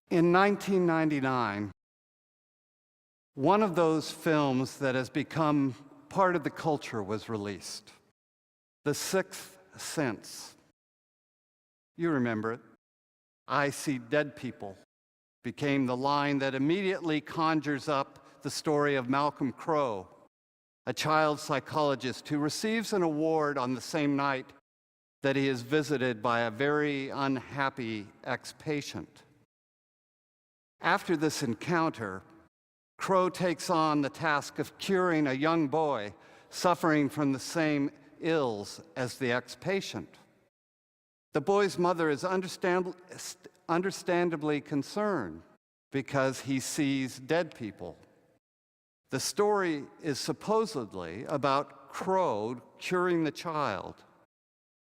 In 1999, one of those films that has become part of the culture was released, The Sixth Sense. You remember it. "I see dead people" became the line that immediately conjures up the story of Malcolm Crowe, a child psychologist who receives an award on the same night that he is visited by a very unhappy ex-patient. After this encounter, Crowe takes on the task of curing a young boy suffering from the same ills as the ex-patient. The boy's mother is understandably concerned because he sees dead people. The story is supposedly about Crowe curing the child,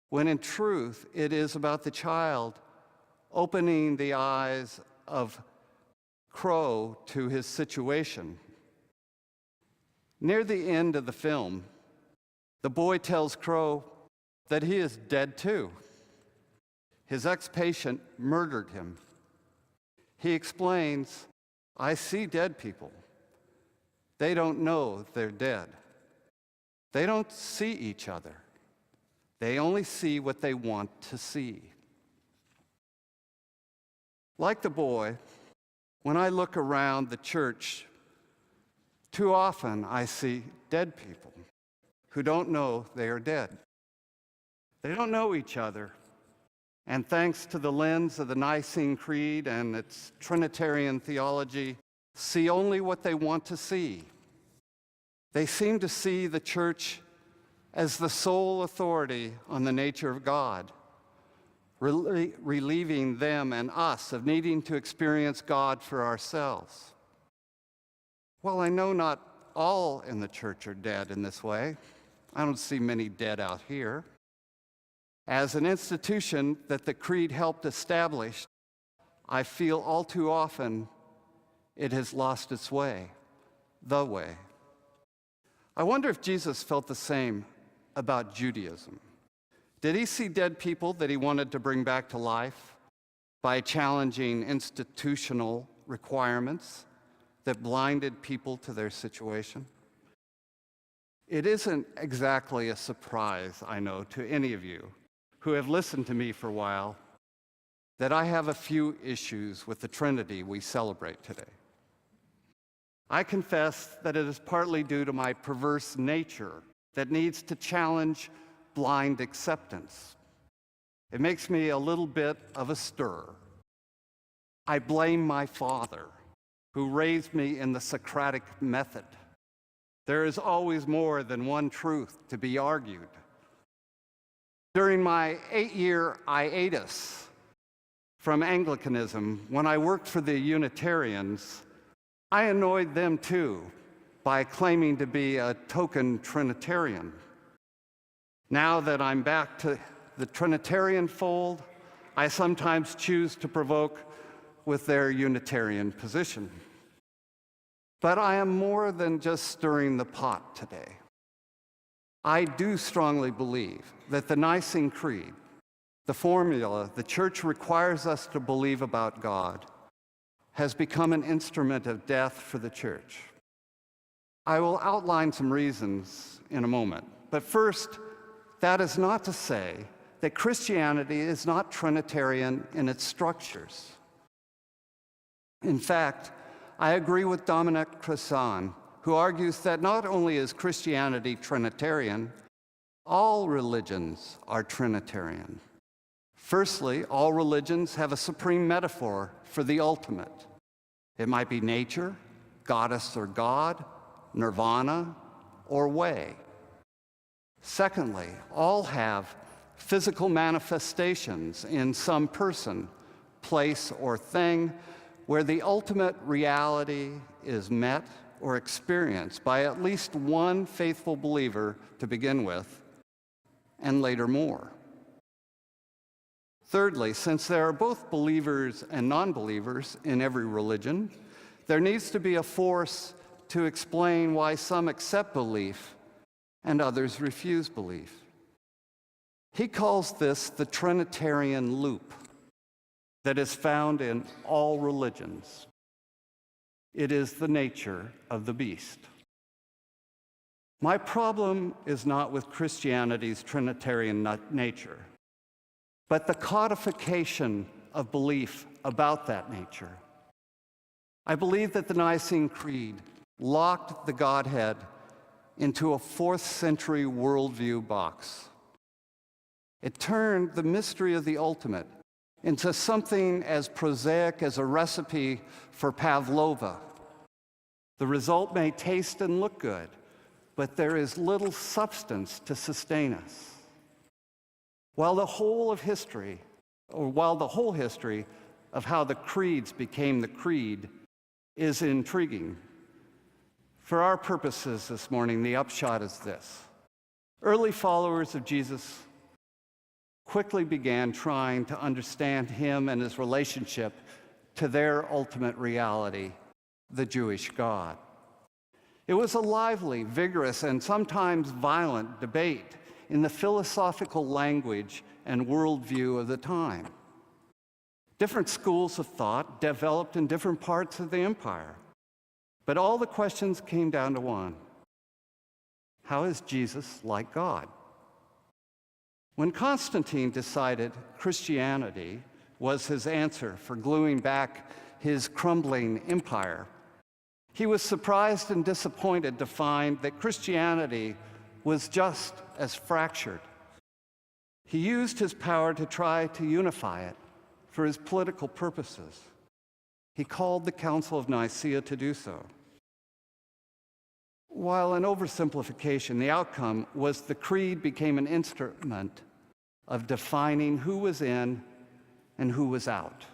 when in truth it is about the child opening the eyes of Crowe to his situation. Near the end of the film, the boy tells Crowe that he is dead too. His ex-patient murdered him. He explains, "I see dead people. They don't know they're dead. They don't see each other. They only see what they want to see." Like the boy, when I look around the church, too often I see dead people who don't know they are dead. They don't know each other. And thanks to the lens of the Nicene Creed and its Trinitarian theology, see only what they want to see. They seem to see the church as the sole authority on the nature of God, relieving them and us of needing to experience God for ourselves. While I know not all in the church are dead in this way, I don't see many dead out here. As an institution that the Creed helped establish, I feel all too often it has lost its way, the way. I wonder if Jesus felt the same about Judaism. Did he see dead people that he wanted to bring back to life by challenging institutional requirements that blinded people to their situation? It isn't exactly a surprise, I know, to any of you who have listened to me for a while that I have a few issues with the Trinity we celebrate today. I confess that it is partly due to my perverse nature that needs to challenge blind acceptance. It makes me a little bit of a stir. I blame my father, who raised me in the Socratic method. There is always more than one truth to be argued. During my 8-year hiatus from Anglicanism, when I worked for the Unitarians, I annoyed them too by claiming to be a token Trinitarian. Now that I'm back to the Trinitarian fold, I sometimes choose to provoke with their Unitarian position. But I am more than just stirring the pot today. I do strongly believe that the Nicene Creed, the formula the Church requires us to believe about God, has become an instrument of death for the Church. I will outline some reasons in a moment, but first, that is not to say that Christianity is not Trinitarian in its structures. In fact, I agree with Dominic Crossan, who argues that not only is Christianity Trinitarian, all religions are Trinitarian. Firstly, all religions have a supreme metaphor for the ultimate. It might be nature, goddess or god, nirvana, or way. Secondly, all have physical manifestations in some person, place, or thing where the ultimate reality is met or experienced by at least one faithful believer to begin with, and later more. Thirdly, since there are both believers and non-believers in every religion, there needs to be a force to explain why some accept belief and others refuse belief. He calls this the Trinitarian loop. that is found in all religions. It is the nature of the beast. My problem is not with Christianity's Trinitarian nature, but the codification of belief about that nature. I believe that the Nicene Creed locked the Godhead into a 4th century worldview box. It turned the mystery of the ultimate into something as prosaic as a recipe for pavlova. The result may taste and look good, but there is little substance to sustain us. While the whole history of how the creeds became the creed is intriguing, for our purposes this morning, the upshot is this. Early followers of Jesus quickly began trying to understand him and his relationship to their ultimate reality, the Jewish God. It was a lively, vigorous, and sometimes violent debate in the philosophical language and worldview of the time. Different schools of thought developed in different parts of the empire, but all the questions came down to one. How is Jesus like God? When Constantine decided Christianity was his answer for gluing back his crumbling empire, he was surprised and disappointed to find that Christianity was just as fractured. He used his power to try to unify it for his political purposes. He called the Council of Nicaea to do so. While an oversimplification, the outcome was the creed became an instrument of defining who was in and who was out,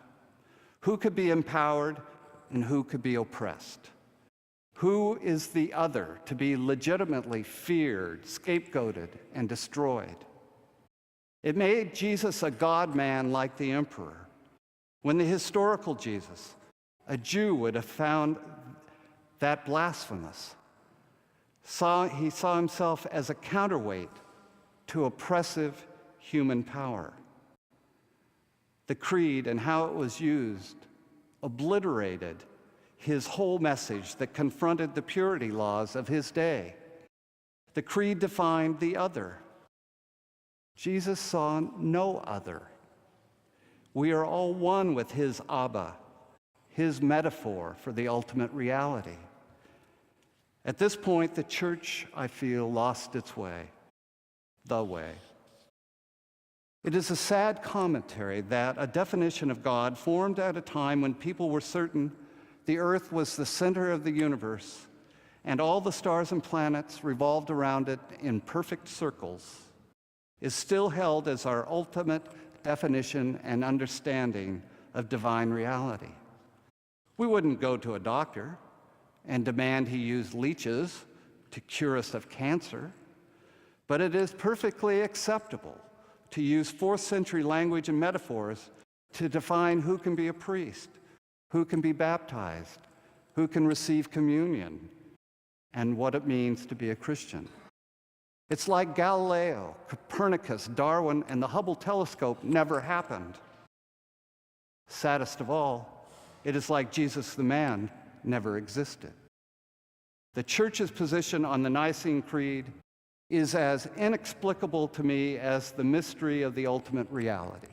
who could be empowered and who could be oppressed, who is the other to be legitimately feared, scapegoated, and destroyed. It made Jesus a God-man like the emperor, when the historical Jesus, a Jew, would have found that blasphemous. He saw himself as a counterweight to oppressive human power. The creed and how it was used obliterated his whole message that confronted the purity laws of his day. The creed defined the other. Jesus saw no other. We are all one with his Abba, his metaphor for the ultimate reality. At this point, the church, I feel, lost its way, the way. It is a sad commentary that a definition of God formed at a time when people were certain the earth was the center of the universe and all the stars and planets revolved around it in perfect circles, is still held as our ultimate definition and understanding of divine reality. We wouldn't go to a doctor and demand he use leeches to cure us of cancer, but it is perfectly acceptable to use 4th century language and metaphors to define who can be a priest, who can be baptized, who can receive communion, and what it means to be a Christian. It's like Galileo, Copernicus, Darwin, and the Hubble telescope never happened. Saddest of all, it is like Jesus the man never existed. The church's position on the Nicene Creed is as inexplicable to me as the mystery of the ultimate reality.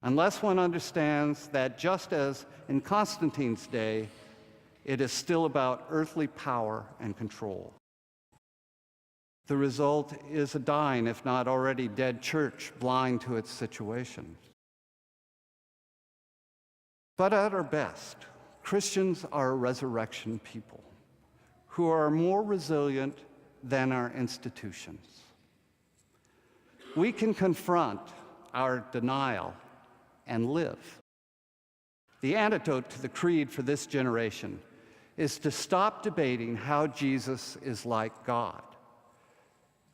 Unless one understands that just as in Constantine's day, it is still about earthly power and control. The result is a dying, if not already dead church, blind to its situation. But at our best, Christians are a resurrection people who are more resilient than our institutions. We can confront our denial and live. The antidote to the creed for this generation is to stop debating how Jesus is like God.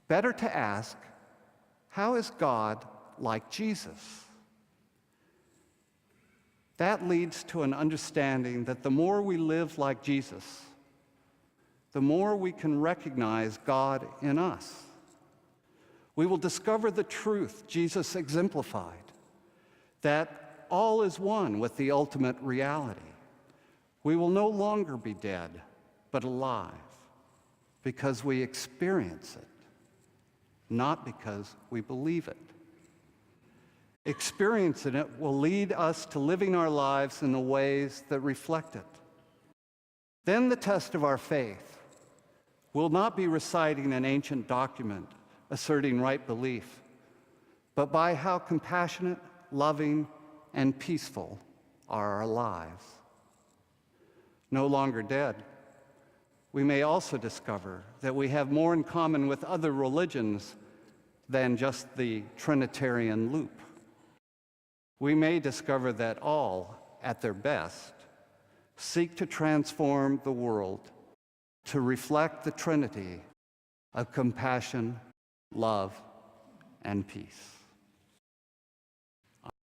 Better to ask, how is God like Jesus? That leads to an understanding that the more we live like Jesus, the more we can recognize God in us. We will discover the truth Jesus exemplified, that all is one with the ultimate reality. We will no longer be dead, but alive, because we experience it, not because we believe it. Experiencing it will lead us to living our lives in the ways that reflect it. Then the test of our faith will not be reciting an ancient document asserting right belief, but by how compassionate, loving, and peaceful are our lives. No longer dead, we may also discover that we have more in common with other religions than just the Trinitarian loop. We may discover that all, at their best, seek to transform the world to reflect the Trinity of compassion, love, and peace.